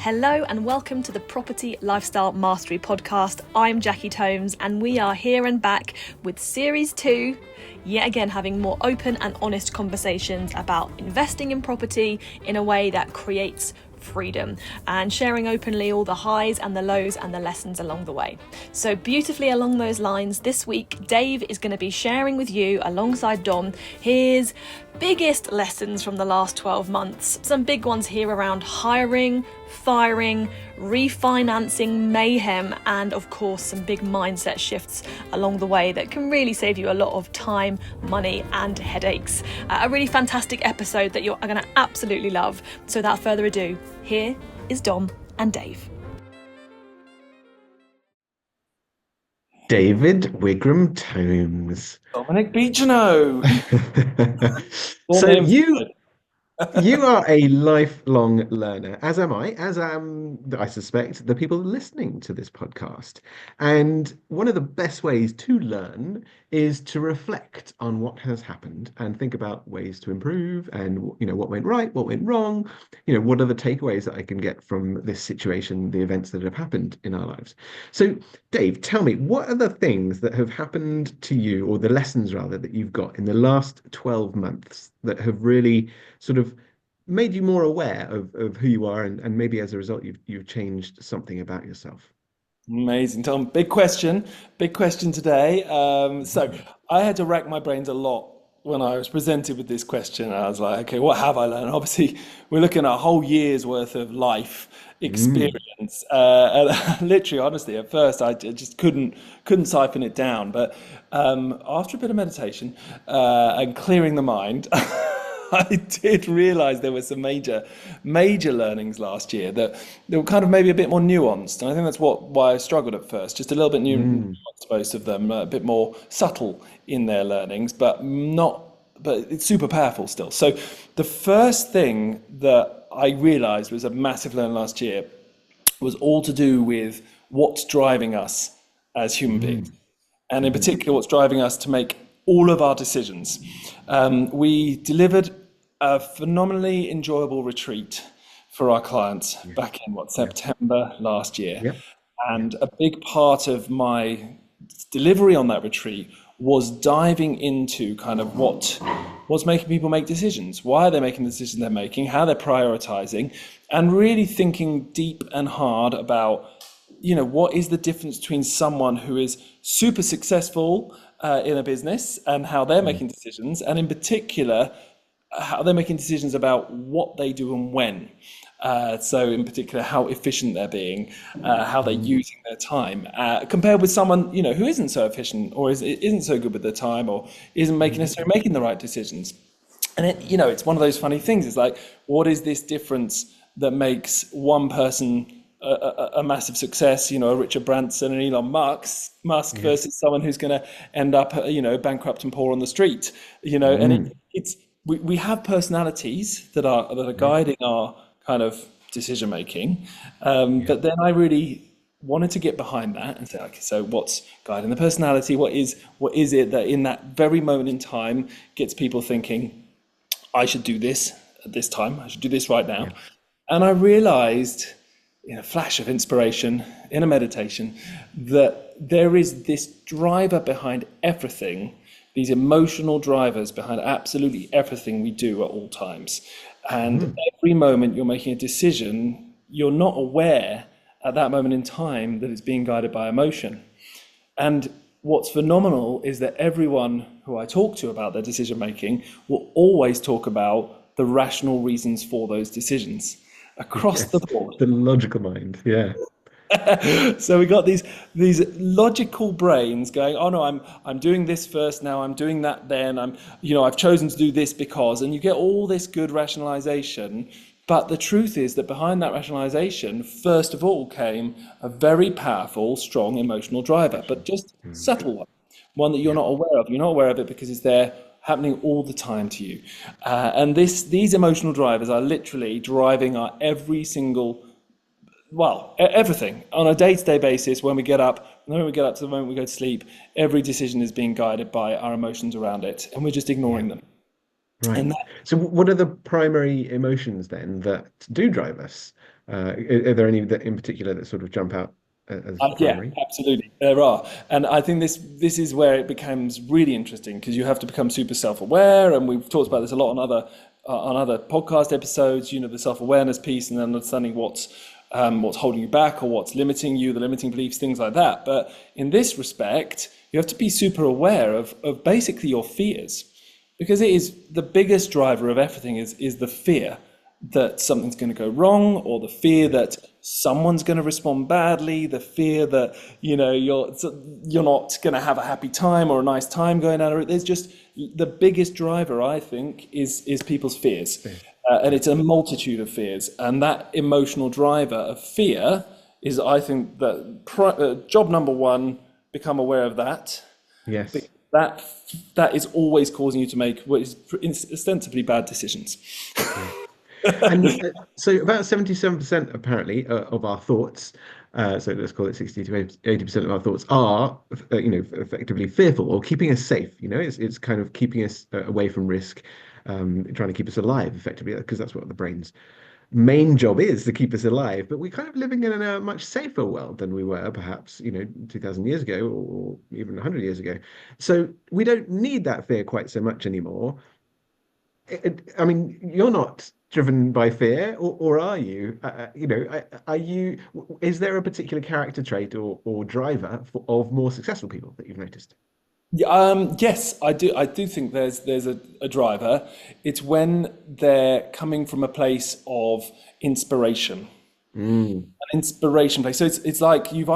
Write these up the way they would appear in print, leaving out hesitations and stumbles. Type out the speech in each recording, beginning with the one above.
Hello and welcome to the Property Lifestyle Mastery Podcast. I'm Jackie Tomes and we are here and back with Series 2, yet again having more open and honest conversations about investing in property in a way that creates freedom and sharing openly all the highs and the lows and the lessons along the way. So beautifully along those lines, this week Dave is going to be sharing with you alongside Dom his biggest lessons from the last 12 months. Some big ones here around hiring, firing, refinancing, mayhem, and of course some big mindset shifts along the way that can really save you a lot of time, money and headaches. A really fantastic episode that you're going to absolutely love. So without further ado, here is Dom and Dave. David Wigram Tomes. Dominic Beechano. So you are a lifelong learner, as am I, I suspect, the people listening to this podcast. And one of the best ways to learn is to reflect on what has happened and think about ways to improve and, what went right, what went wrong, what are the takeaways that I can get from this situation, the events that have happened in our lives. So, Dave, tell me, what are the things that have happened to you, or the lessons rather, that you've got in the last 12 months that have really sort of made you more aware of who you are, and maybe as a result you've changed something about yourself? Amazing, Tom. Big question today. So I had to rack my brains a lot when I was presented with this question. I was like, okay, what have I learned? Obviously, we're looking at a whole year's worth of life experience. And literally, honestly, at first, I just couldn't siphon it down. But after a bit of meditation and clearing the mind, I did realize there were some major learnings last year that they were kind of maybe a bit more nuanced. And I think that's why I struggled at first, just a little bit nuanced, most of them, a bit more subtle in their learnings, but it's super powerful still. So the first thing that I realized was a massive learning last year was all to do with what's driving us as human beings. And in particular, what's driving us to make all of our decisions. We delivered a phenomenally enjoyable retreat for our clients back in September last year. Yep. And a big part of my delivery on that retreat was diving into kind of what's making people make decisions, why are they making the decisions they're making, how they're prioritizing, and really thinking deep and hard about what is the difference between someone who is super successful in a business and how they're making decisions, and in particular, how they're making decisions about what they do and when. So in particular, how efficient they're being, how they're using their time, compared with someone, who isn't so efficient or isn't so good with their time or isn't necessarily making the right decisions. And it's one of those funny things. It's like, what is this difference that makes one person a massive success, a Richard Branson and Elon Musk versus someone who's going to end up, bankrupt and poor on the street, and we have personalities that are guiding our kind of decision making, but then I really wanted to get behind that and say, okay, so what's guiding the personality? What is it that in that very moment in time gets people thinking, I should do this at this time, I should do this right now? And I realized in a flash of inspiration, in a meditation, that there is this driver behind everything, these emotional drivers behind absolutely everything we do at all times. And every moment you're making a decision, you're not aware at that moment in time that it's being guided by emotion. And what's phenomenal is that everyone who I talk to about their decision making will always talk about the rational reasons for those decisions across the board. The logical mind, So we got these logical brains going, oh no, I'm doing this first now, I'm doing that then, I've chosen to do this because, and you get all this good rationalization. But the truth is that behind that rationalization, first of all, came a very powerful, strong emotional driver, but just subtle one that you're not aware of. You're not aware of it because it's there happening all the time to you. And these emotional drivers are literally driving our everything on a day-to-day basis. When we get up, to the moment we go to sleep, every decision is being guided by our emotions around it, and we're just ignoring them. Right. So what are the primary emotions then that do drive us? Are there any that in particular that sort of jump out as Yeah, primary? absolutely. There are. And I think this is where it becomes really interesting because you have to become super self-aware. And we've talked about this a lot on other podcast episodes, the self-awareness piece and understanding what's holding you back or what's limiting you, the limiting beliefs, things like that. But in this respect, you have to be super aware of basically your fears, because it is the biggest driver of everything is the fear that something's going to go wrong, or the fear that someone's going to respond badly, the fear that you're not going to have a happy time or a nice time going out. There's just the biggest driver, I think, is people's fears, and it's a multitude of fears, and that emotional driver of fear is, I think, that job number one. Become aware of that. Yes. That is always causing you to make what is ostensibly bad decisions. And so about 77% apparently of our thoughts, so let's call it 60 to 80% of our thoughts are, effectively fearful or keeping us safe. It's kind of keeping us away from risk, trying to keep us alive effectively, because that's what the brain's main job is, to keep us alive. But we're kind of living in a much safer world than we were perhaps 2000 years ago, or even 100 years ago. So we don't need that fear quite so much anymore. I mean, you're not driven by fear, or are you? Are you? Is there a particular character trait or driver of more successful people that you've noticed? Yes, I do. I do think there's a driver. It's when they're coming from a place of inspiration. An inspiration place. So it's like you're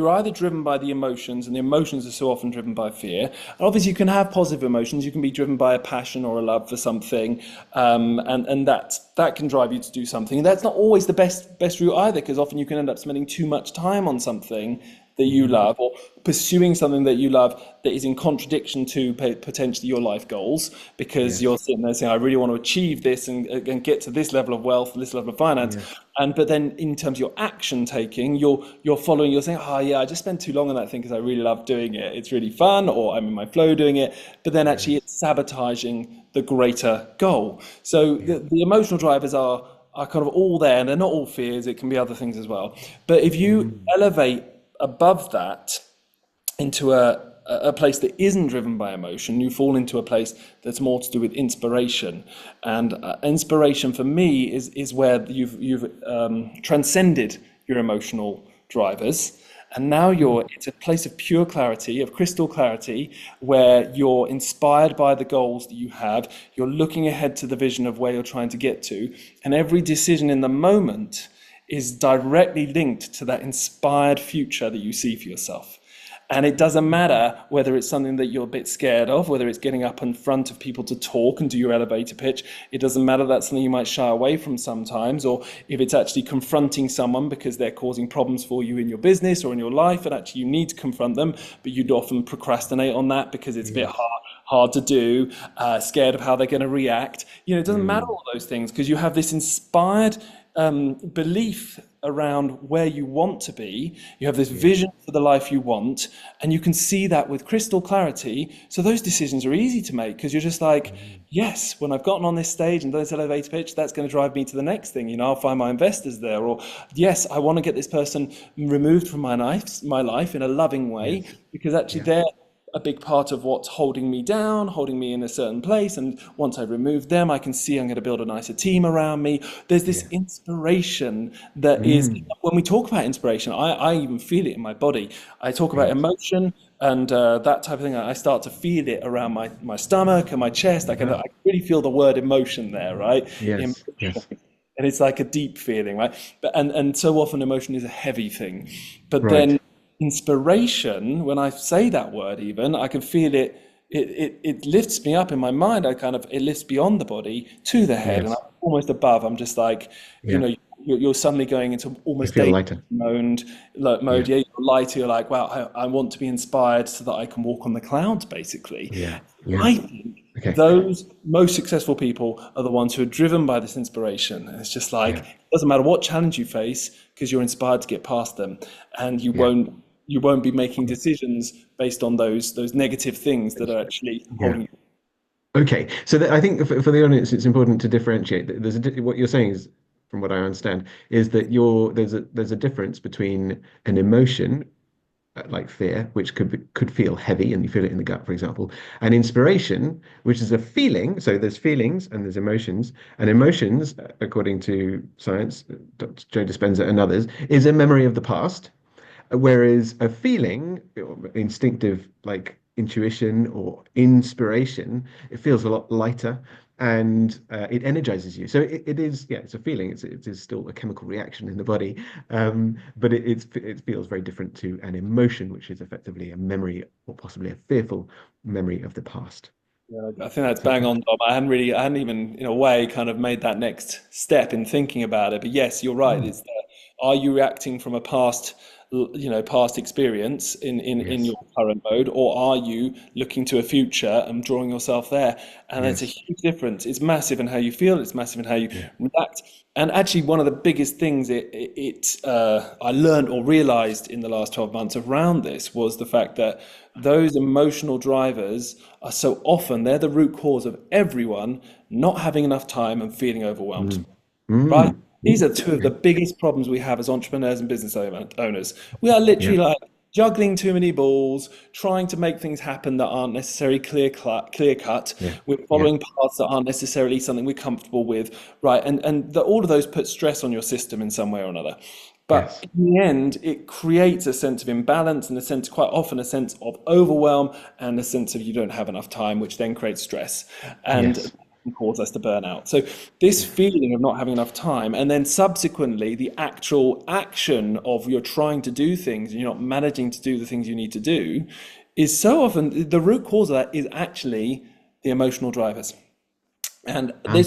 either driven by the emotions, and the emotions are so often driven by fear. And obviously, you can have positive emotions. You can be driven by a passion or a love for something, and that can drive you to do something. And that's not always the best route either, because often you can end up spending too much time on something that you love, or pursuing something that you love that is in contradiction to potentially your life goals, because you're sitting there saying, I really want to achieve this and get to this level of wealth, this level of finance. But then in terms of your action taking, you're following, you're saying, oh yeah, I just spent too long on that thing because I really love doing it. It's really fun, or I'm in my flow doing it. But then actually it's sabotaging the greater goal. So the emotional drivers are kind of all there, and they're not all fears. It can be other things as well. But if you elevate above that into a place that isn't driven by emotion, you fall into a place that's more to do with inspiration. And inspiration for me is where you've transcended your emotional drivers, and now it's a place of pure clarity, of crystal clarity, where you're inspired by the goals that you have. You're looking ahead to the vision of where you're trying to get to, and every decision in the moment is directly linked to that inspired future that you see for yourself. And it doesn't matter whether it's something that you're a bit scared of, whether it's getting up in front of people to talk and do your elevator pitch. It doesn't matter that's something you might shy away from sometimes, or if it's actually confronting someone because they're causing problems for you in your business or in your life, and actually you need to confront them, but you'd often procrastinate on that because it's a bit hard to do, scared of how they're going to react. It doesn't matter all those things, because you have this inspired belief around where you want to be. You have this vision for the life you want, and you can see that with crystal clarity. So those decisions are easy to make, because you're just like, yes, when I've gotten on this stage and done this elevator pitch, that's going to drive me to the next thing. I'll find my investors there, or yes, I want to get this person removed from my life in a loving way, because actually they're a big part of what's holding me down, holding me in a certain place. And once I remove them, I can see I'm going to build a nicer team around me. There's this inspiration that is, when we talk about inspiration, I even feel it in my body. I talk about emotion and that type of thing. I start to feel it around my stomach and my chest. I really feel the word emotion there, right? Yes. And it's like a deep feeling, right? And so often emotion is a heavy thing. But then inspiration, when I say that word, even I can feel it. It lifts me up in my mind. It lifts beyond the body to the head, and I'm almost above. I'm just like, you're suddenly going into almost lighter mode. You're lighter. You're like, wow, I want to be inspired so that I can walk on the clouds, basically. I think those most successful people are the ones who are driven by this inspiration. And it's just like, it doesn't matter what challenge you face, because you're inspired to get past them, and you won't be making decisions based on those negative things that are actually holding you. Okay, so I think for the audience, it's important to differentiate. What you're saying is from what I understand, is that there's a difference between an emotion like fear, which could feel heavy and you feel it in the gut, for example, and inspiration, which is a feeling. So there's feelings and there's emotions, and emotions, according to science, Dr. Joe Dispenza and others, is a memory of the past. Whereas a feeling, instinctive, like intuition or inspiration, it feels a lot lighter and it energizes you. So it is, yeah, it's a feeling. It is still a chemical reaction in the body, but it feels very different to an emotion, which is effectively a memory or possibly a fearful memory of the past. Yeah, I think that's Is that bang on, correct? Dom. I hadn't even, in a way, kind of made that next step in thinking about it. But yes, you're right. Mm, It's are you reacting from a past experience in yes. your current mode, or are you looking to a future and drawing yourself there? And it's a Yes. huge difference. It's massive in how you feel. It's massive in how you Yeah. react. And actually, one of the biggest things I learned or realized in the last 12 months around this was the fact that those emotional drivers are so often they're the root cause of everyone not having enough time and feeling overwhelmed, Mm, right? mm, These are two of the okay. biggest problems we have as entrepreneurs and business owners. We are literally Yeah. like juggling too many balls, trying to make things happen that aren't necessarily clear cut. Yeah. We're Yeah. following paths that aren't necessarily something we're comfortable with, right? And all of those put stress on your system in some way or another. But Yes. in the end, it creates a sense of imbalance and a sense, quite often, a sense of overwhelm and a sense of you don't have enough time, which then creates stress and Yes. can cause us to burn out. So this Yeah. feeling of not having enough time, and then subsequently the actual action of you're trying to do things and you're not managing to do the things you need to do, is so often the root cause of that is actually the emotional drivers. And Ah,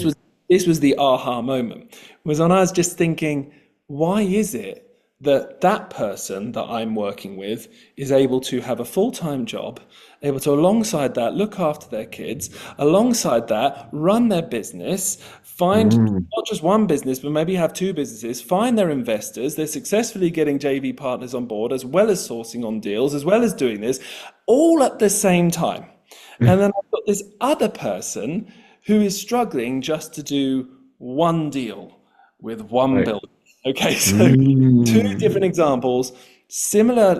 this was the aha moment. Was when I was just thinking, why is it that that person that I'm working with is able to have a full-time job, able to alongside that look after their kids, alongside that run their business, find mm, not just one business, but maybe have two businesses, find their investors, they're successfully getting JV partners on board, as well as sourcing on deals, as well as doing this, all at the same time. And then I've got this other person who is struggling just to do one deal with one right. builder. Okay, so two different Mm, examples, similar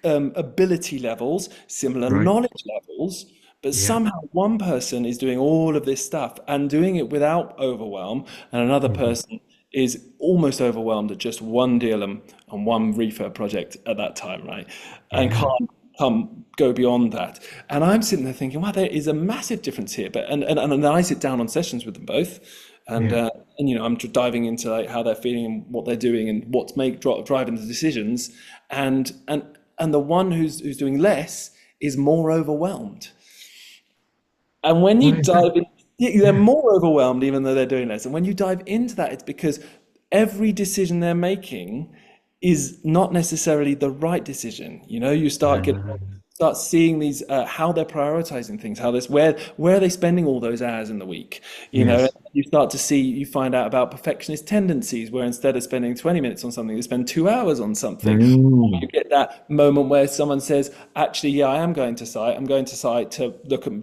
ability levels, similar right. knowledge levels, but Yeah. somehow one person is doing all of this stuff and doing it without overwhelm, and another Mhm. person is almost overwhelmed at just one deal and one refurb project at that time, right? And Yeah. can't come go beyond that. And I'm sitting there thinking, wow, there is a massive difference here. But and then I sit down on sessions with them both, and Yeah. I'm diving into like how they're feeling and what they're doing and what's driving the decisions, and the one who's doing less is more overwhelmed. And when you Why is that? dive in, they're Yeah. more overwhelmed even though they're doing less. And when you dive into that, it's because every decision they're making is not necessarily the right decision. You start seeing these how they're prioritizing things, how this where are they spending all those hours in the week. Yes. You find out about perfectionist tendencies where instead of spending 20 minutes on something, they spend 2 hours on something. You Mm, get that moment where someone says, actually, yeah, I am going to site. I'm going to site to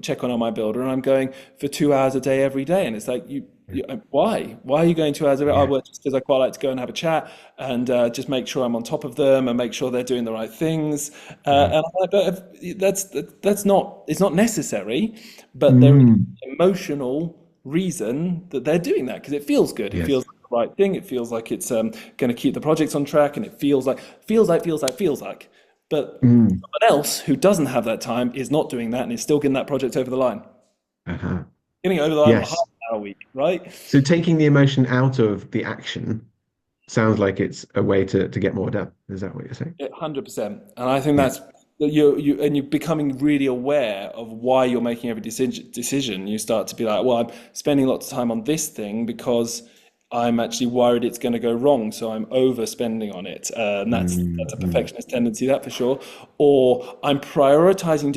check on my builder, and I'm going for 2 hours a day every day. And it's like, why? Why are you going 2 hours a day? Oh, yeah. well, just because I quite like to go and have a chat and just make sure I'm on top of them and make sure they're doing the right things. Right. And I'm like, but that's not, it's not necessary, but there is Mm, an emotional reason that they're doing that because it feels good. It yes. feels like the right thing. It feels like it's going to keep the projects on track, and it feels like. But Mm, someone else who doesn't have that time is not doing that and is still getting that project over the line. uh-huh. Getting it over the line on a half Yes. an hour a week, right? So taking the emotion out of the action sounds like it's a way to get more done. Is that what you're saying? 100%. And I think Yeah. that's that you're becoming really aware of why you're making every decision. You start to be like, well, I'm spending lots of time on this thing because I'm actually worried it's going to go wrong, so I'm overspending on it. And that's a Mm, perfectionist tendency, that for sure. Or I'm prioritizing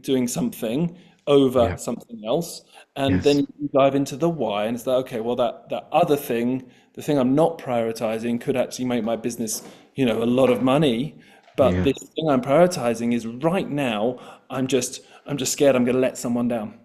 doing something over yeah. something else, and then Yes. you dive into the why, and it's like, okay, well, that other thing, the thing I'm not prioritizing, could actually make my business, a lot of money. But Yeah. this thing I'm prioritizing is right now, I'm just scared I'm going to let someone down.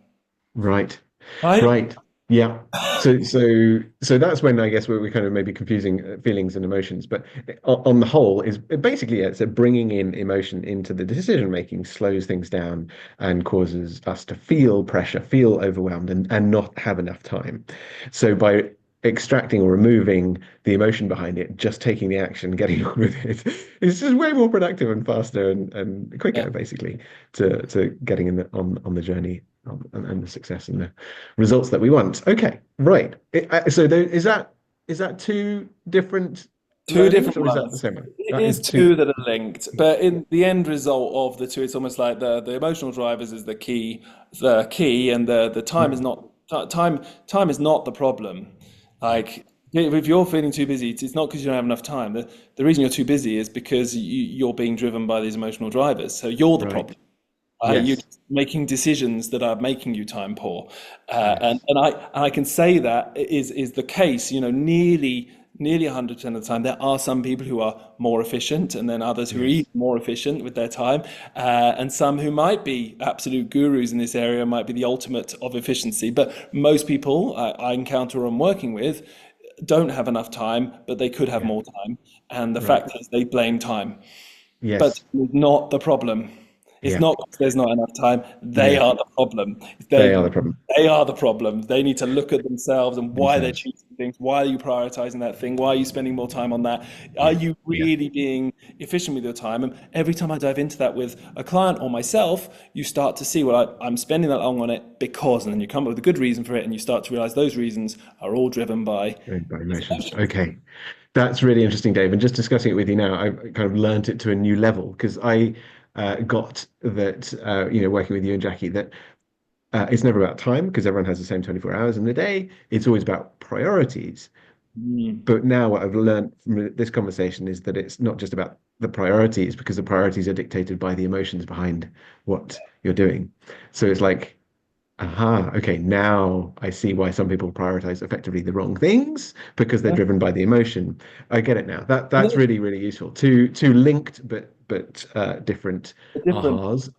Right. Right? Right. Yeah. So that's when I guess we're kind of maybe confusing feelings and emotions. But on the whole, is basically it's a bringing in emotion into the decision making slows things down and causes us to feel pressure, feel overwhelmed, and not have enough time. So by extracting or removing the emotion behind it, just taking the action, getting on with it, it's just way more productive and faster and quicker, basically, to getting in on the journey and the success and the results that we want. Okay, right. So is that two different Two learnings, different or is that the ones. same one? It That is is two. two that are linked, but in the end result of the two, it's almost like the emotional drivers is the key, and the time is Mm, not time is not the problem. yeah, Like if you're feeling too busy, it's not because you don't have enough time. The reason you're too busy is because you're being driven by these emotional drivers. So you're the right. problem. You're Yes, just making decisions that are making you time poor, yes, and I can say that is the case. You know, nearly 100% of the time, there are some people who are more efficient, and then others who are even yes, more efficient with their time, and some who might be absolute gurus in this area, might be the ultimate of efficiency. But most people I encounter or I'm working with don't have enough time, but they could have yeah, more time, and the right. fact is they blame time. But Yes, it's not the problem. It's yeah, not because there's not enough time. They yeah. are the problem. They They are the problem. they are the problem. They need to look at themselves and why they're Themselves. choosing things. Why are you prioritizing that thing? Why are you spending more time on that? Are Yeah, you yeah. really being efficient with your time? And every time I dive into that with a client or myself, you start to see, well, I'm spending that long on it because, and then you come up with a good reason for it, and you start to realize those reasons are all driven by By these emotions. emotions. Okay. That's really interesting, Dave. And just discussing it with you now, I've kind of learned it to a new level because I got that, working with you and Jackie, that it's never about time because everyone has the same 24 hours in the day. It's always about priorities. Mm. But now what I've learned from this conversation is that it's not just about the priorities because the priorities are dictated by the emotions behind what you're doing. So it's like, aha, okay, now I see why some people prioritize effectively the wrong things because they're Yeah. driven by the emotion. I get it now. And That's really, really useful. Two linked but different they're different. ahas.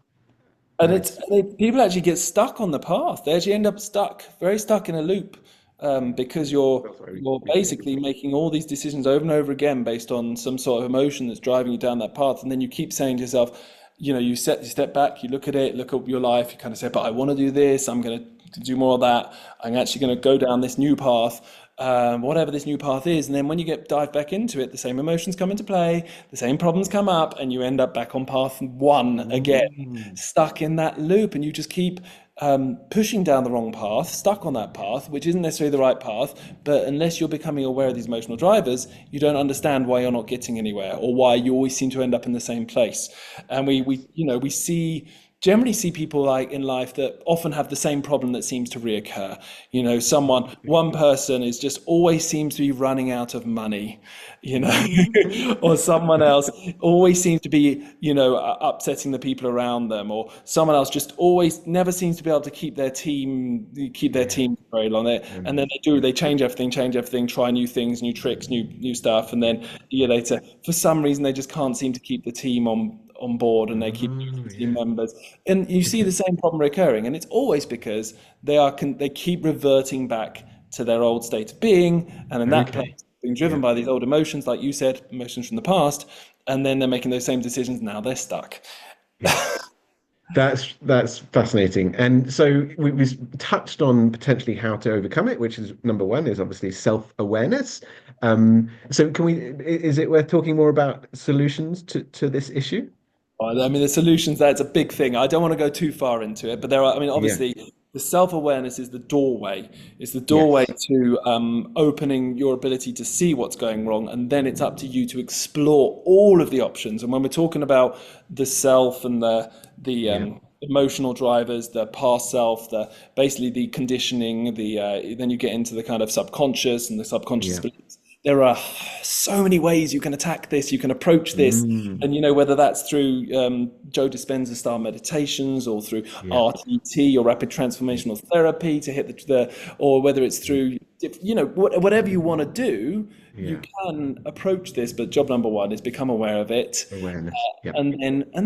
And Nice. people actually get stuck on the path. They actually end up stuck, very stuck in a loop, because That's why you're we connected. basically making all these decisions over and over again based on some sort of emotion that's driving you down that path. And then you keep saying to yourself, you step back, you look at it, look at your life, you kind of say, but I want to do this, I'm going to do more of that, I'm actually going to go down this new path, whatever this new path is. And then when you dive back into it, the same emotions come into play, the same problems come up, and you end up back on path one again, Mm, stuck in that loop, and you just keep pushing down the wrong path, stuck on that path, which isn't necessarily the right path. But unless you're becoming aware of these emotional drivers, you don't understand why you're not getting anywhere or why you always seem to end up in the same place. And we generally see people like in life that often have the same problem that seems to reoccur. One person is just always seems to be running out of money, you know, or someone else always seems to be, upsetting the people around them, or someone else just always never seems to be able to keep their yeah. team very long. And then Yeah. they change everything, try new things, new tricks, new stuff, and then a year later, for some reason, they just can't seem to keep the team on board, and they keep Oh, losing team yeah. members, and you see Okay. the same problem recurring, and it's always because they keep reverting back to their old state of being, and in that place, Okay. being driven Yeah. by these old emotions, like you said, emotions from the past, and then they're making those same decisions. Now they're stuck. Yes. That's fascinating. And so we touched on potentially how to overcome it, which is number one, is obviously self-awareness. So is it worth talking more about solutions to this issue? I mean, the solutions, that's a big thing. I don't want to go too far into it, but there are, I mean, Yeah. obviously, the self-awareness is the doorway. It's the doorway Yes. to opening your ability to see what's going wrong, and then it's up to you to explore all of the options. And when we're talking about the self and the Yeah. emotional drivers, the past self, the basically the conditioning, then you get into the kind of subconscious and the subconscious Yeah. beliefs. There are so many ways you can attack this, you can approach this, Mm, and whether that's through Joe Dispenza style meditations, or through yeah. RTT or rapid transformational therapy to hit or whether it's through whatever you want to do, you Yeah. can approach this. But job number one is become aware of it, Awareness. Yeah. and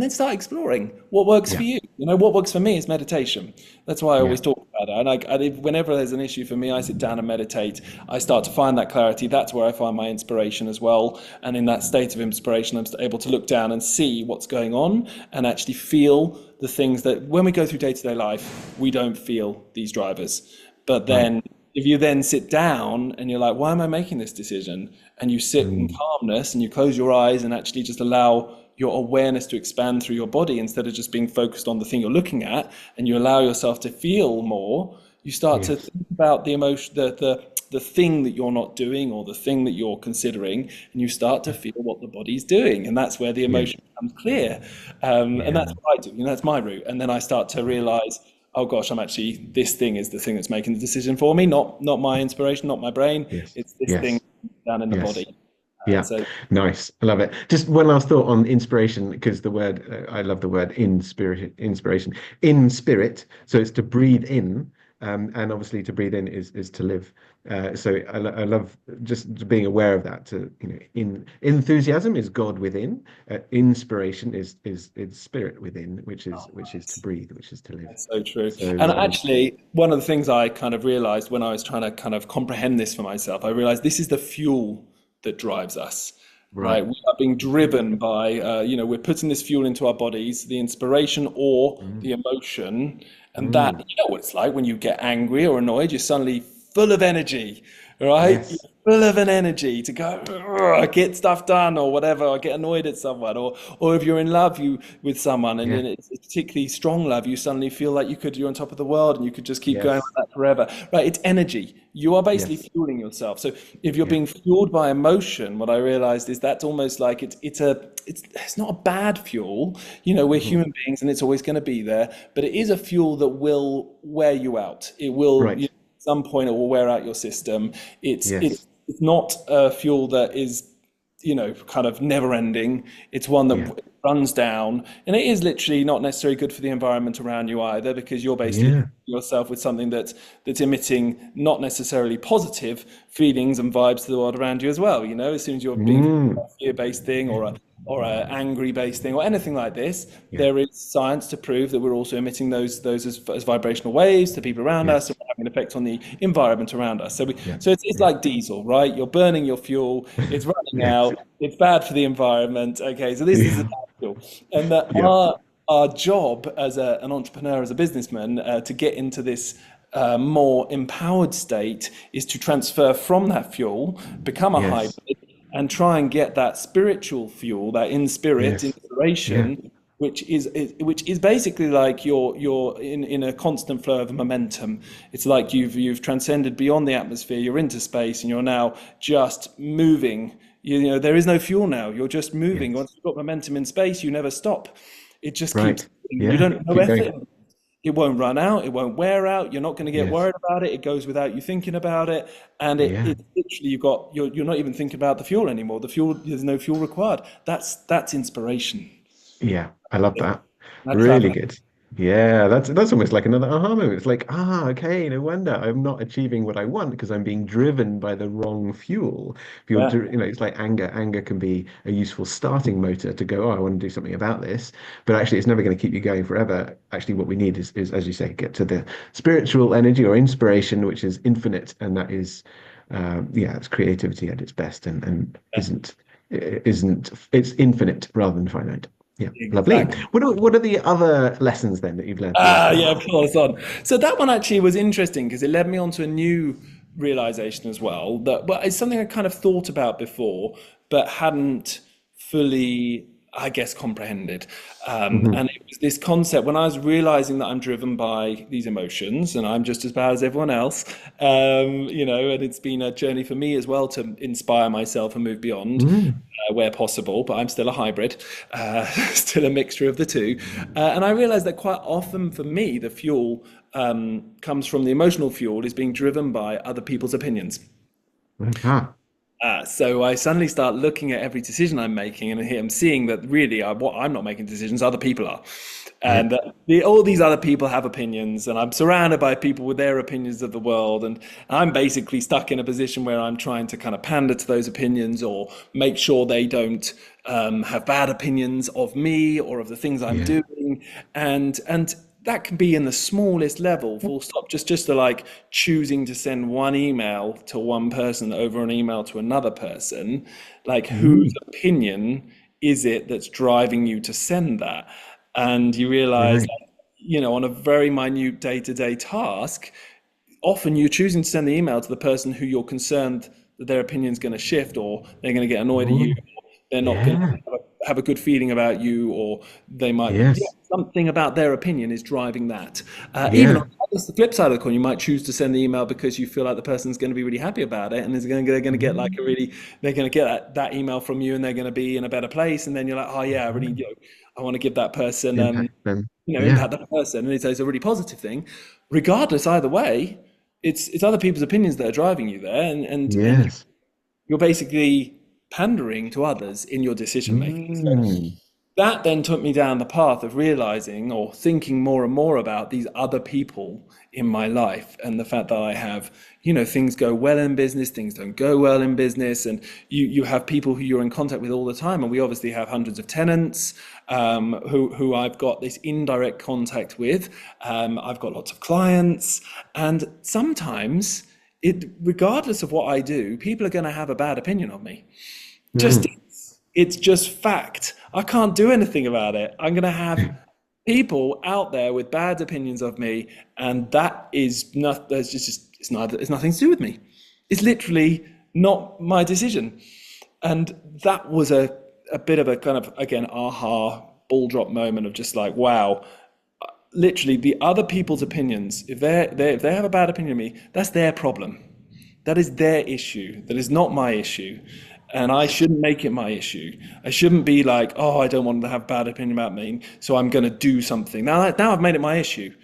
then start exploring what works for Yeah. you. What works for me is meditation. That's why I Yeah. always talk better. And whenever there's an issue for me, I sit down and meditate. I start to find that clarity. That's where I find my inspiration as well. And in that state of inspiration, I'm able to look down and see what's going on and actually feel the things that when we go through day-to-day life, we don't feel these drivers. But then if you then sit down and you're like, why am I making this decision? And you sit in calmness and you close your eyes and actually just allow your awareness to expand through your body instead of just being focused on the thing you're looking at, and you allow yourself to feel more, you start to think about the emotion, the thing that you're not doing or the thing that you're considering, and you start to feel what the body's doing, and that's where the emotion becomes clear. And that's what I do, that's my route. And then I start to realize, oh gosh, this thing is the thing that's making the decision for me, not my inspiration, not my brain. It's this thing down in the body. Yeah, nice. I love it. Just one last thought on inspiration, because the word, I love the word inspiration, in spirit. So it's to breathe in, and obviously to breathe in is to live. So I love just being aware of that. In enthusiasm is God within. Inspiration is spirit within, which is to breathe, which is to live. That's so true. And actually, one of the things I kind of realized when I was trying to kind of comprehend this for myself, I realized this is the fuel that drives us, right? We are being driven by, we're putting this fuel into our bodies, the inspiration or the emotion. And that, you know what it's like when you get angry or annoyed, you're suddenly full of energy, right? Yes. You're full of an energy to go get stuff done or whatever, or get annoyed at someone, or if you're in love with someone and it's particularly strong love, you suddenly feel like you're on top of the world and you could just keep going like that forever, right? It's energy. You are basically fueling yourself. So if you're being fueled by emotion, what I realized is that's almost like it's not a bad fuel. We're human beings and it's always going to be there, but it is a fuel that will wear you out. It will, at some point it will wear out your system. It's not a fuel that is, kind of never ending. It's one that runs down, and it is literally not necessarily good for the environment around you either, because you're basically yourself with something that's emitting not necessarily positive feelings and vibes to the world around you as well. As soon as you're being a fear-based thing or a angry-based thing or anything like this, there is science to prove that we're also emitting those as vibrational waves to people around us, and having an effect on the environment around us. So it's like diesel, right? You're burning your fuel, it's running out, it's bad for the environment. Okay, so this is a bad fuel, and our job as an entrepreneur, as a businessman, to get into this more empowered state is to transfer from that fuel, become a hybrid, and try and get that spiritual fuel, that inspiration, which is basically like you're in a constant flow of momentum. It's like you've transcended beyond the atmosphere, you're into space, and you're now just moving. There is no fuel now. You're just moving. Once you've got momentum in space, you never stop. It just keeps. You don't know effort. It won't run out. It won't wear out. You're not going to get worried about it. It goes without you thinking about it. And it's literally you're not even thinking about the fuel anymore. There's no fuel required. That's inspiration. Yeah, I love that. Really good. Yeah, that's almost like another aha moment. It's like, okay, no wonder I'm not achieving what I want because I'm being driven by the wrong fuel. It's like anger. Anger can be a useful starting motor to go, I want to do something about this, but actually it's never going to keep you going forever. Actually, what we need is, as you say, get to the spiritual energy or inspiration, which is infinite, and that is, it's creativity at its best, and it's infinite rather than finite. Yeah, exactly. Lovely. What are the other lessons then that you've learned? Of course. So that one actually was interesting because it led me on to a new realization as well. But it's something I kind of thought about before, but hadn't fully, I guess, comprehended. And it was this concept when I was realizing that I'm driven by these emotions and I'm just as bad as everyone else, and it's been a journey for me as well to inspire myself and move beyond where possible, but I'm still a hybrid, still a mixture of the two. And I realized that quite often for me, the fuel comes from the emotional fuel is being driven by other people's opinions. So I suddenly start looking at every decision I'm making and I'm seeing that really I'm not making decisions, other people are. And all these other people have opinions, and I'm surrounded by people with their opinions of the world. And I'm basically stuck in a position where I'm trying to kind of pander to those opinions or make sure they don't have bad opinions of me or of the things I'm doing. And that can be in the smallest level, full stop. Just to like choosing to send one email to one person over an email to another person, like whose opinion is it that's driving you to send that? And you realize, Right. on a very minute day-to-day task, often you're choosing to send the email to the person who you're concerned that their opinion's going to shift, or they're going to get annoyed at you, Oh, or they're not going yeah. to have a good feeling about you, or they might, Yes. something about their opinion is driving that. Even Yeah. on the flip side of the coin, you might choose to send the email because you feel like the person's going to be really happy about it, and they're going to get like they're going to get that email from you, and they're going to be in a better place, and then you're like, oh yeah, I really, I want to give that person, Impact them. Yeah. impact that person, and it's a really positive thing. Regardless, either way, it's other people's opinions that are driving you there, and Yes. you're basically pandering to others in your decision making. So Mm. that then took me down the path of realizing or thinking more and more about these other people in my life, and the fact that I have, things go well in business, things don't go well in business, and you have people who you're in contact with all the time. And we obviously have hundreds of tenants who I've got this indirect contact with. I've got lots of clients, and sometimes regardless of what I do, people are going to have a bad opinion of me. Just it's just fact. I can't do anything about it. I'm going to have people out there with bad opinions of me, and that is not. There's just it's nothing to do with me. It's literally not my decision, and that was a bit of a kind of, again, aha ball drop moment of just like, wow. Literally, the other people's opinions, if they have a bad opinion of me, that's their problem. That is their issue. That is not my issue. And I shouldn't make it my issue. I shouldn't be like, oh, I don't want them to have bad opinion about me, so I'm going to do something. Now I've made it my issue.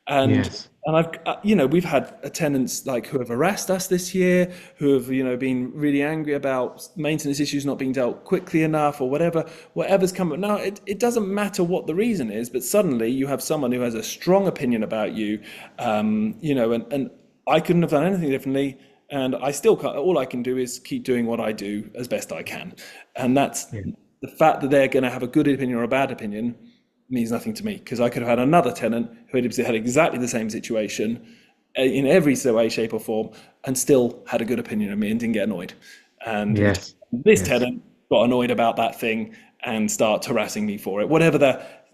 And Yes. I've, we've had tenants like who have harassed us this year, who have, been really angry about maintenance issues not being dealt quickly enough, or whatever's come up. Now, it doesn't matter what the reason is, but suddenly you have someone who has a strong opinion about you, and I couldn't have done anything differently. And I still can't, all I can do is keep doing what I do as best I can. And that's the fact that they're going to have a good opinion or a bad opinion means nothing to me, because I could have had another tenant who had exactly the same situation in every way, shape or form, and still had a good opinion of me and didn't get annoyed. And Yes. this Yes. tenant got annoyed about that thing and start harassing me for it, whatever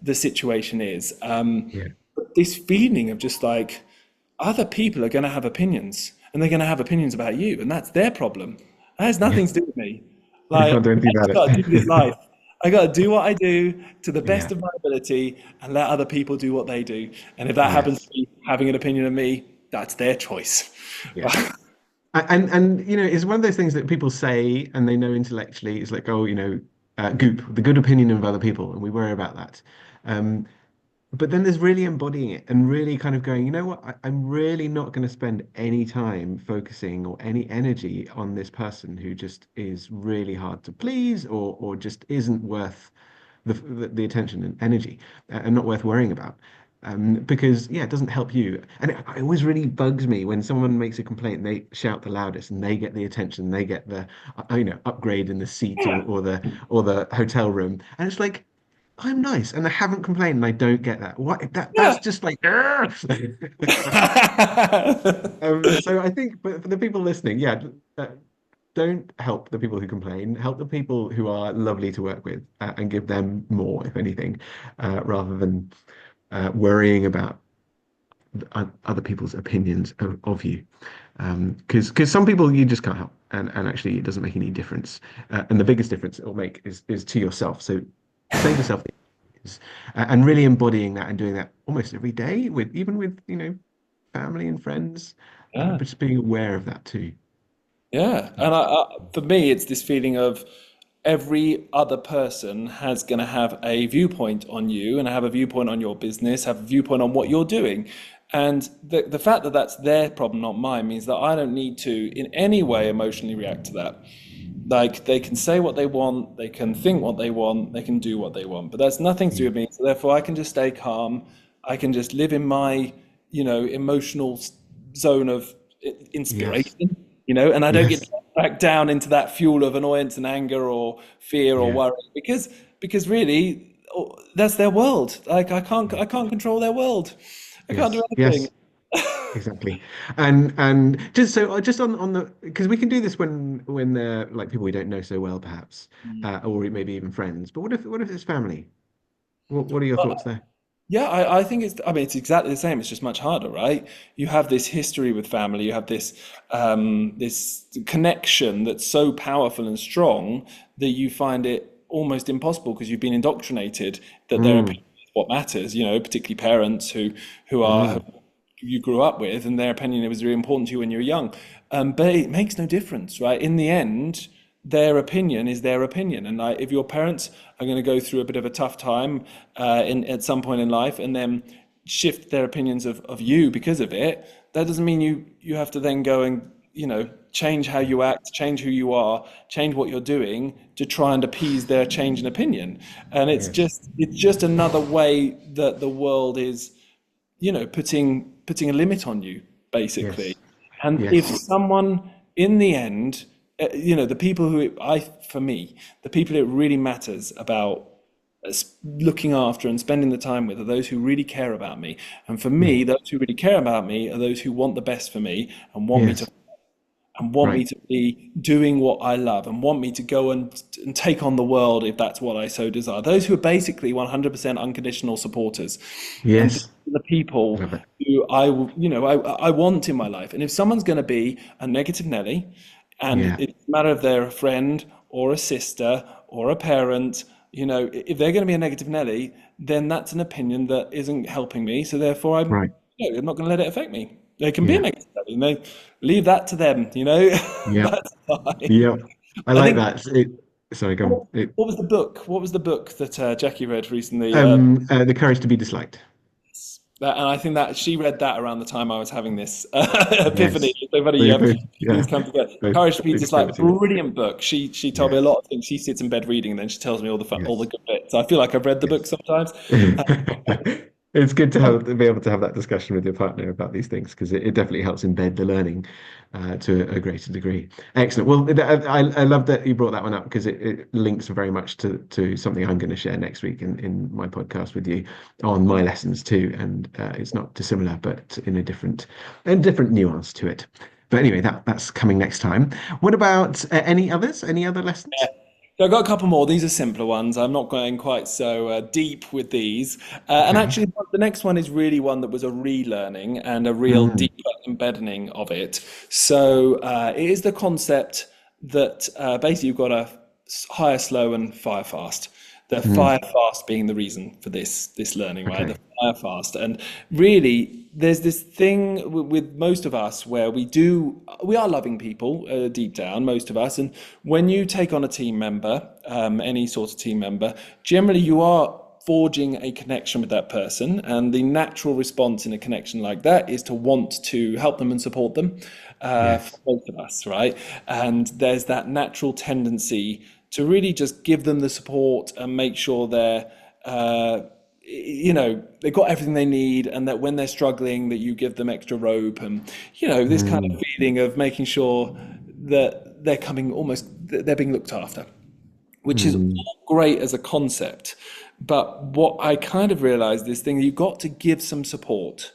the situation is. Yeah. But this feeling of just like, other people are going to have opinions, and they're going to have opinions about you, and that's their problem. That has nothing to do with me. You Like, can't do anything I just about got to it. do this life. I got to do what I do to the best Yeah. of my ability, and let other people do what they do. And if that happens to Yes. be having an opinion of me, that's their choice. Yeah. And it's one of those things that people say and they know intellectually. It's like, oh, goop, the good opinion of other people, and we worry about that. Um, But then there's really embodying it and really kind of going, you know what, I'm really not going to spend any time focusing or any energy on this person who just is really hard to please, or just isn't worth the attention and energy, and not worth worrying about. Because yeah, it doesn't help you. And it always really bugs me when someone makes a complaint and they shout the loudest and they get the attention, they get the upgrade in the seat, or the hotel room. And it's like, I'm nice and I haven't complained and I don't get that. What that's Yeah. just like so I think, but for the people listening, yeah, uh, don't help the people who complain. Help the people who are lovely to work with, and give them more, if anything, rather than worrying about other people's opinions of you. Because some people you just can't help, and actually it doesn't make any difference. And the biggest difference it will make is to yourself. So save yourself the and really embodying that and doing that almost every day, even with family and friends, Yeah. but just being aware of that too. Yeah, and for me, it's this feeling of every other person has going to have a viewpoint on you, and have a viewpoint on your business, have a viewpoint on what you're doing. And the fact that that's their problem, not mine, means that I don't need to in any way emotionally react to that. Like, they can say what they want, they can think what they want, they can do what they want, but that's nothing to do with me. So therefore, I can just stay calm. I can just live in my, emotional zone of Yes. inspiration, and I don't get Yes. back down into that fuel of annoyance and anger or fear or Yeah. worry, because really that's their world. Like I can't control their world. I can't do anything. Yes. Exactly. And just on the, because we can do this when they're like people we don't know so well, perhaps, or maybe even friends. But what if it's family? What are your thoughts there? Yeah, I think I mean, it's exactly the same. It's just much harder, right? You have this history with family. You have this connection that's so powerful and strong that you find it almost impossible because you've been indoctrinated that their Mm, opinion is what matters. You know, particularly parents who are mm, who you grew up with, and their opinion was really important to you when you were young. But it makes no difference, right? In the end, their opinion is their opinion, and if your parents are going to go through a bit of a tough time in at some point in life, and then shift their opinions of you because of it, that doesn't mean you have to then go and change how you act, change who you are, change what you're doing to try and appease their change in opinion. And yes. it's just another way that the world is putting a limit on you, basically. Yes. And if Yes. someone, in the end, the people for me, the people it really matters about looking after and spending the time with are those who really care about me. And for Mm, me, those who really care about me are those who want the best for me and yes. want me Right. to be doing what I love and want me to go and take on the world if that's what I so desire. Those who are basically 100% unconditional supporters. And these Yes. are the people Love it. who I want in my life. And if someone's going to be a negative Nelly, and Yeah. it doesn't matter if they're a friend or a sister or a parent, if they're going to be a negative Nelly, then that's an opinion that isn't helping me. So therefore, Right. I'm not going to let it affect me. They can be a Yeah. negative Nelly, and they leave that to them. Yeah. That's fine. Yeah. I I like think that. Sorry, go on. what was the book? What was the book that Jackie read recently? The courage to be disliked. And I think that she read that around the time I was having this epiphany. Yes. So funny, We you have both, two things yeah, come together. both Courage to be just like experiencing it. brilliant book. She told me a Yes. lot of things. She sits in bed reading, and then she tells me all the Yes. good bits. I feel like I've read the book Yes. sometimes. It's good to be able to have that discussion with your partner about these things because it definitely helps embed the learning to a greater degree. Excellent. Well, I love that you brought that one up because it links very much to something I'm going to share next week in my podcast with you on my lessons too. And it's not dissimilar, but in a different nuance to it. But anyway, that's coming next time. What about any others? Any other lessons? So I've got a couple more. These are simpler ones. I'm not going quite so deep with these. And Okay. actually, the next one is really one that was a relearning and a real Mm, deeper embedding of it. So it is the concept that basically you've got to hire slow and fire fast. The mm, fire fast being the reason for this learning, right? The okay. fire fast, and really, there's this thing with most of us where we are loving people deep down, most of us, and when you take on a team member, any sort of team member, generally you are forging a connection with that person, and the natural response in a connection like that is to want to help them and support them. For Yes. both of us, right? And there's that natural tendency to really just give them the support and make sure they've got everything they need, and that when they're struggling, that you give them extra rope, and this kind of Mm, feeling of making sure that they're being looked after, which is mm, all great as a concept. But what I kind of realized this thing, you've got to give some support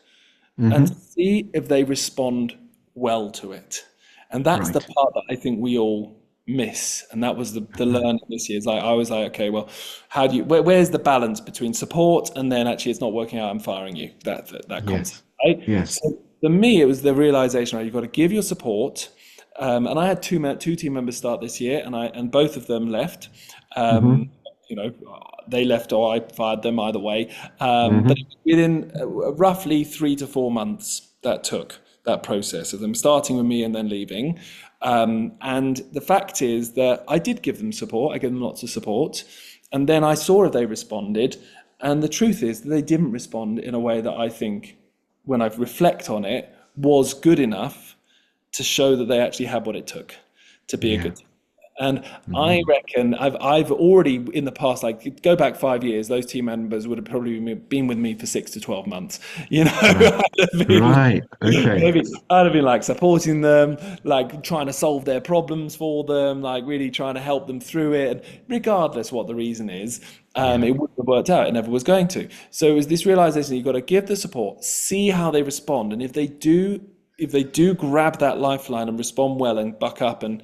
and hmm. see if they respond well to it. And that's the Right. part that I think we all miss. And that was the Uh, learning this year. Is like I was like, okay, well, where's the balance between support and then actually it's not working out, I'm firing you. That concept, yes. right? Yes. So for me, it was the realization, right? You've got to give your support. And I had two team members start this year, and both of them left. Um, Hmm. you know, they left or I fired them, either way. But Hmm. within roughly 3 to 4 months, that took that process of them starting with me and then leaving. And the fact is that I did give them support. I gave them lots of support, and then I saw if they responded. And the truth is that they didn't respond in a way that I think, when I reflect on it, was good enough to show that they actually had what it took to be a Yeah. good team. And I reckon I've already in the past, like go back 5 years, those team members would have probably been with me for 6 to 12 months. You know, Right. I'd have been, Right. Okay. maybe I'd have been like supporting them, like trying to solve their problems for them, like really trying to help them through it. And regardless what the reason is, Yeah. it wouldn't have worked out. It never was going to. So it was this realization: you've got to give the support, see how they respond, and if they do grab that lifeline and respond well and buck up and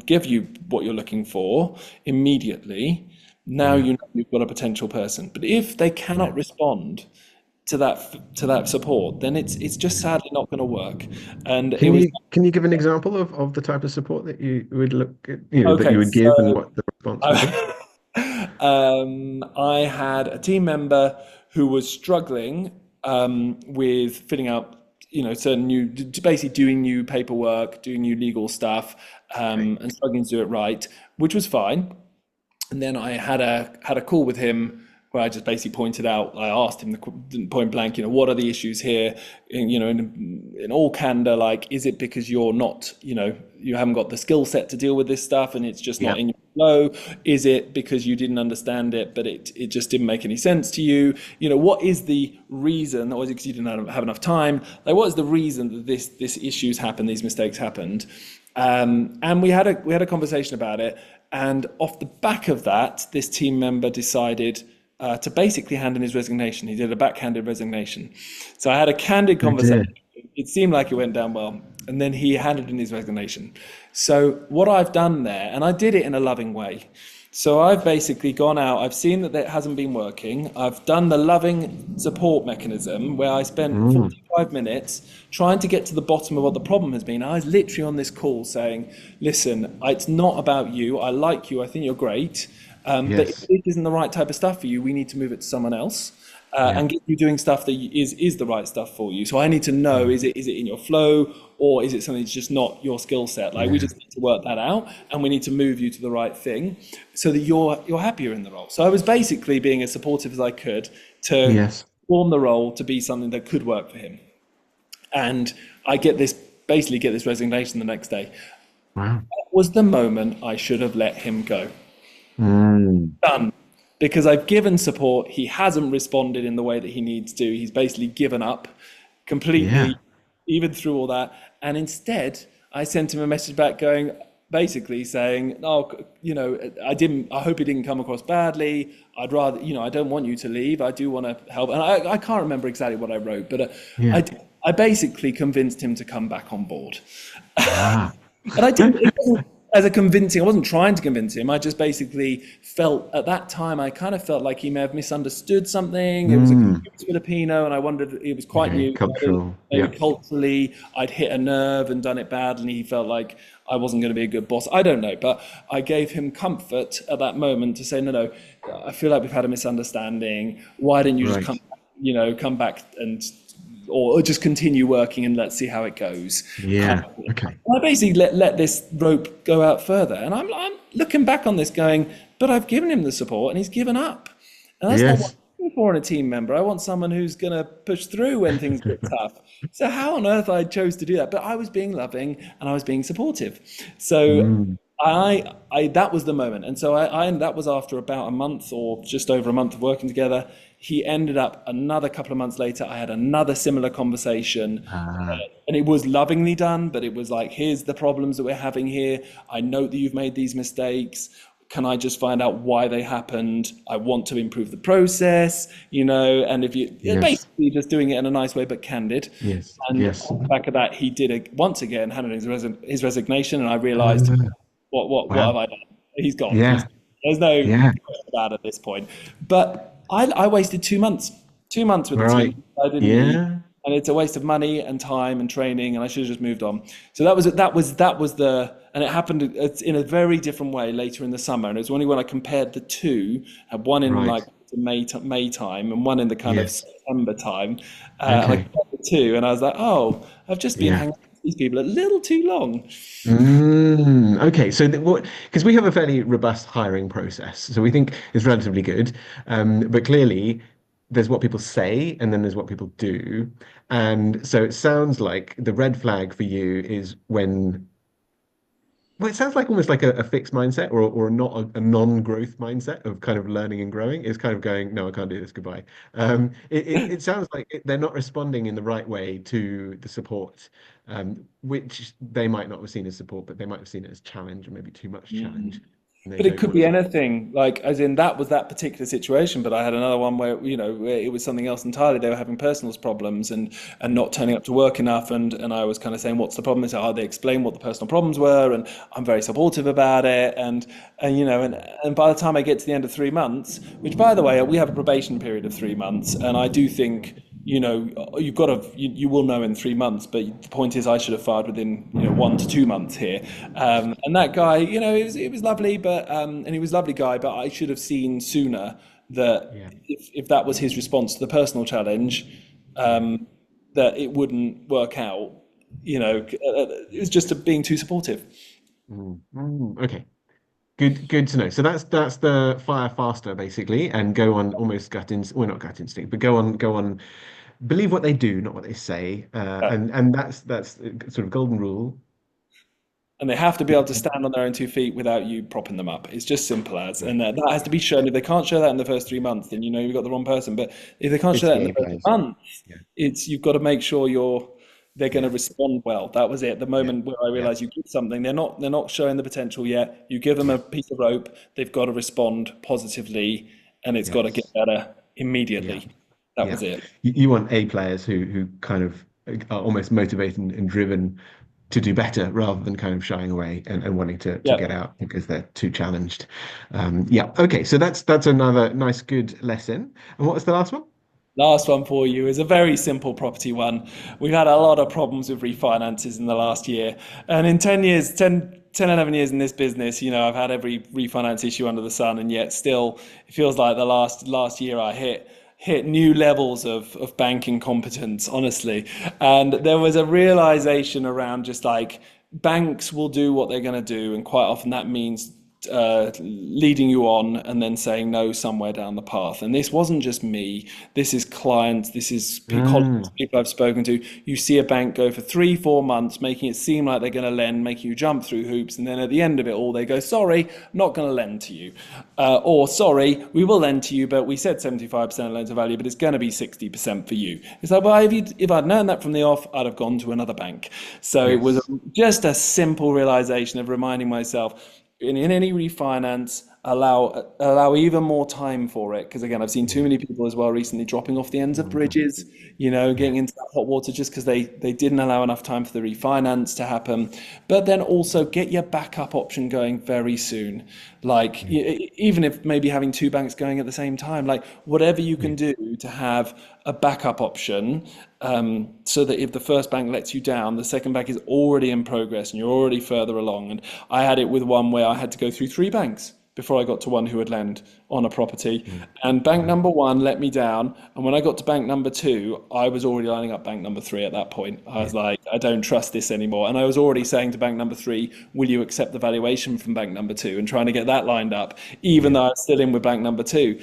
give you what you're looking for immediately, now Yeah. you know you've got a potential person. But if they cannot Yeah. respond to that support, then it's just sadly not going to work. And it Can was you give an example of the type of support that you would look at, that okay. you would give and So what the response would be? I, I had a team member who was struggling with filling out, certain basically doing new paperwork, doing new legal stuff, Okay. and struggling to do it right, which was fine. And then I had a call with him where I just basically pointed out, I asked him the point blank, what are the issues here? In all candor, like, is it because you're not, you haven't got the skill set to deal with this stuff and it's just Yeah. not in your flow? Is it because you didn't understand it, but it just didn't make any sense to you? What is the reason? Or is it because you didn't have enough time? Like, what is the reason that this issues happened, these mistakes happened? And we had a conversation about it. And off the back of that, this team member decided to basically hand in his resignation. He did a backhanded resignation. So I had a candid Oh dear. conversation. It seemed like it went down well. And then he handed in his resignation. So what I've done there, and I did it in a loving way. So I've basically gone out, I've seen that it hasn't been working. I've done the loving support mechanism where I spent 45 minutes trying to get to the bottom of what the problem has been. I was literally on this call saying, listen, it's not about you. I like you. I think you're great. But if Yes. it isn't the right type of stuff for you, we need to move it to someone else. Yeah. And get you doing stuff that is the right stuff for you. So I need to know, is it in your flow, or is it something that's just not your skill set? Like, we Yeah. just need to work that out, and we need to move you to the right thing so that you're happier in the role. So I was basically being as supportive as I could to Yes. form the role to be something that could work for him. And I basically get this resignation the next day. Wow. That was the moment I should have let him go. Mm. Done. Because I've given support, he hasn't responded in the way that he needs to. He's basically given up completely, Yeah. even through all that. And instead, I sent him a message back going, basically saying, "Oh, I hope it didn't come across badly. I'd rather, I don't want you to leave. I do want to help." And I can't remember exactly what I wrote, but Yeah. I basically convinced him to come back on board. Ah. And I didn't, it wasn't I wasn't trying to convince him. I just basically felt at that time, I kind of felt like he may have misunderstood something. It was a Filipino, and I wondered, it was quite Okay. new. Cultural. Maybe Yeah. culturally, I'd hit a nerve and done it badly, and he felt like I wasn't going to be a good boss. I don't know, but I gave him comfort at that moment to say, no, I feel like we've had a misunderstanding. Why didn't you just Right. come back and or just continue working and let's see how it goes. Yeah. Okay. I basically let this rope go out further, and I'm looking back on this going, but I've given him the support and he's given up, and that's not what Yes. I'm looking for in a team member. I want someone who's going to push through when things get tough. So how on earth I chose to do that? But I was being loving and I was being supportive. So I that was the moment, and so I that was after about a month or just over a month of working together. He ended up another couple of months later. I had another similar conversation, and it was lovingly done, but it was like, here's the problems that we're having here. I note that you've made these mistakes. Can I just find out why they happened? I want to improve the process, and if you Yes. basically just doing it in a nice way, but candid. Yes. And Yes. on the back of that, he did once again handed his resignation, and I realized, what Wow. have I done? He's gone. Yeah. There's no Yeah. question about it at this point. But I wasted 2 months. 2 months with the Right. team. I didn't leave. Yeah. And it's a waste of money and time and training, and I should have just moved on. So that was the, and it happened in a very different way later in the summer. And it was only when I compared the two, had one in Right. like May time and one in the kind of Yes. September time. And I Okay. compared the two, and I was like, oh, I've just been Yeah. hanging with these people a little too long. Okay, so because we have a fairly robust hiring process, so we think it's relatively good. But clearly, there's what people say, and then there's what people do. And so it sounds like the red flag for you is when Well, it sounds like almost like a fixed mindset or not a non-growth mindset of kind of learning and growing. It's kind of going, no, I can't do this, goodbye. It sounds like they're not responding in the right way to the support, which they might not have seen as support, but they might have seen it as challenge or maybe too much challenge. And they But it don't could want be to. anything, like as in that was that particular situation. But I had another one where it was something else entirely. They were having personal problems and not turning up to work enough. And I was kind of saying, what's the problem? They said, oh, they explained what the personal problems were, and I'm very supportive about it. And by the time I get to the end of 3 months, which by the way, we have a probation period of 3 months, and I do think, you've got to, you will know in 3 months, but the point is I should have fired within, 1 to 2 months here. And that guy, it was lovely, and he was a lovely guy, but I should have seen sooner that Yeah. if that was his response to the personal challenge, that it wouldn't work out. It was just being too supportive. Okay. Good to know. So that's the fire faster basically, and go on almost gut instinct. Well, not gut instinct, but go on. Believe what they do, not what they say. And that's sort of golden rule. And they have to be able to stand on their own 2 feet without you propping them up. It's just simple as, Yeah. and that has to be shown. If they can't show that in the first 3 months, then you've got the wrong person. But if they can't It's show that the in A the first players. month, Yeah. you've got to make sure they're going Yeah. to respond well. That was it. The Yeah. moment where I Yeah. realized you give something, they're not showing the potential yet. You give them a piece of rope, they've got to respond positively, and it's got to get Yes. better Yeah. immediately. That Yeah. was it. You want A players who kind of are almost motivated and driven to do better rather than kind of shying away and wanting to Yeah. get out because they're too challenged. Yeah. Okay. So that's another nice, good lesson. And what was the last one? Last one for you is a very simple property one. We've had a lot of problems with refinances in the last year. And in 10 years, 11 years in this business, I've had every refinance issue under the sun. And yet still, it feels like the last year I hit new levels of banking competence, honestly. And there was a realization around just like banks will do what they're going to do. And quite often that means leading you on and then saying no somewhere down the path. And this wasn't just me. This is clients. This is colleagues, people I've spoken to. You see a bank go for 3-4 months, making it seem like they're going to lend, making you jump through hoops. And then at the end of it all, they go, sorry, not going to lend to you. Or sorry, we will lend to you, but we said 75% loan to value, but it's going to be 60% for you. It's like, well, if I'd known that from the off, I'd have gone to another bank. So It was just a simple realization of reminding myself, in any refinance, allow even more time for it. Because again, I've seen too many people as well recently dropping off the ends of bridges, getting into that hot water just because they didn't allow enough time for the refinance to happen. But then also get your backup option going very soon. Like even if maybe having two banks going at the same time, like whatever you can do to have a backup option, so that if the first bank lets you down, the second bank is already in progress and you're already further along. And I had it with one where I had to go through 3 banks before I got to one who would lend on a property. And bank number one let me down. And when I got to bank number two, I was already lining up bank number three at that point. I was like, I don't trust this anymore. And I was already saying to bank number three, will you accept the valuation from bank number two, and trying to get that lined up, even though I was still in with bank number two.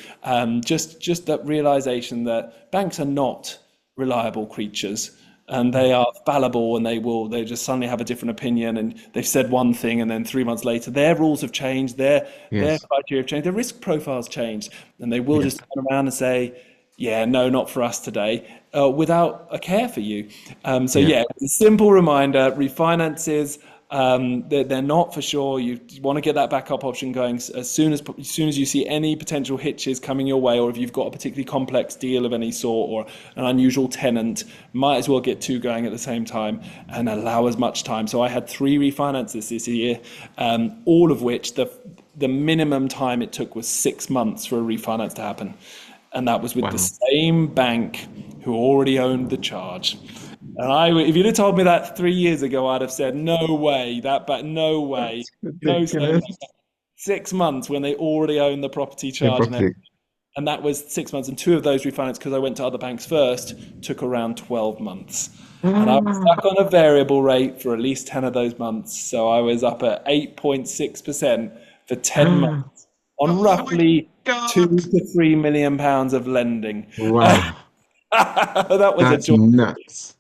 Just that realization that banks are not reliable creatures, and they are fallible, and they just suddenly have a different opinion, and they've said one thing and then 3 months later their rules have changed, their criteria have changed, their risk profiles changed, and they will just turn around and say, yeah, no, not for us today, without a care for you. It's a simple reminder, refinances, they're not for sure. You want to get that backup option going as soon as you see any potential hitches coming your way, or if you've got a particularly complex deal of any sort or an unusual tenant, might as well get two going at the same time and allow as much time. So I had 3 refinances this year, all of which the minimum time it took was 6 months for a refinance to happen. And that was with the same bank who already owned the charge. And if you'd have told me that 3 years ago, I'd have said, no way, no way. No, 6 months when they already own the property charge. And that was 6 months. And 2 of those refinanced, because I went to other banks first, took around 12 months. And I was stuck on a variable rate for at least 10 of those months. So I was up at 8.6% for 10 months on roughly £2 to £3 million of lending. Wow. That was That's a joy. nuts.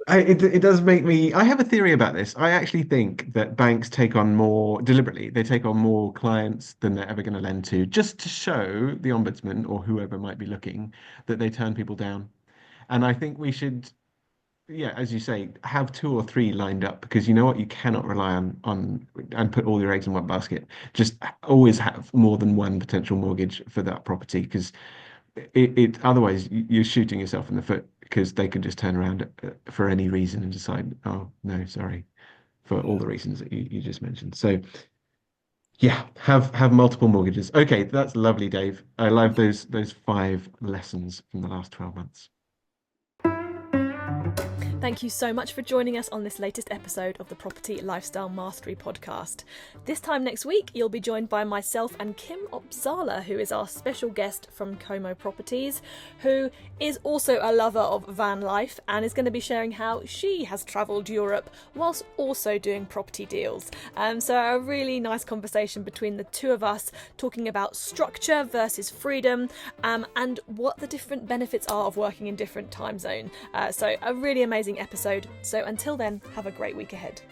It does make me. I have a theory about this. I actually think that banks take on more deliberately. They take on more clients than they're ever going to lend to, just to show the ombudsman or whoever might be looking that they turn people down. And I think we should, yeah, as you say, have two or three lined up because you know what, you cannot rely on and put all your eggs in one basket. Just always have more than one potential mortgage for that property because it otherwise you're shooting yourself in the foot because they could just turn around for any reason and decide, oh no, sorry, for all Yeah. the reasons that you just mentioned. So yeah, have multiple mortgages. Okay, that's lovely, Dave. I love those 5 lessons from the last 12 months. Thank you so much for joining us on this latest episode of the Property Lifestyle Mastery podcast. This time next week, you'll be joined by myself and Kim Opsala, who is our special guest from Como Properties, who is also a lover of van life and is going to be sharing how she has travelled Europe whilst also doing property deals. So a really nice conversation between the two of us talking about structure versus freedom and what the different benefits are of working in different time zones. So a really amazing episode. So until then, have a great week ahead.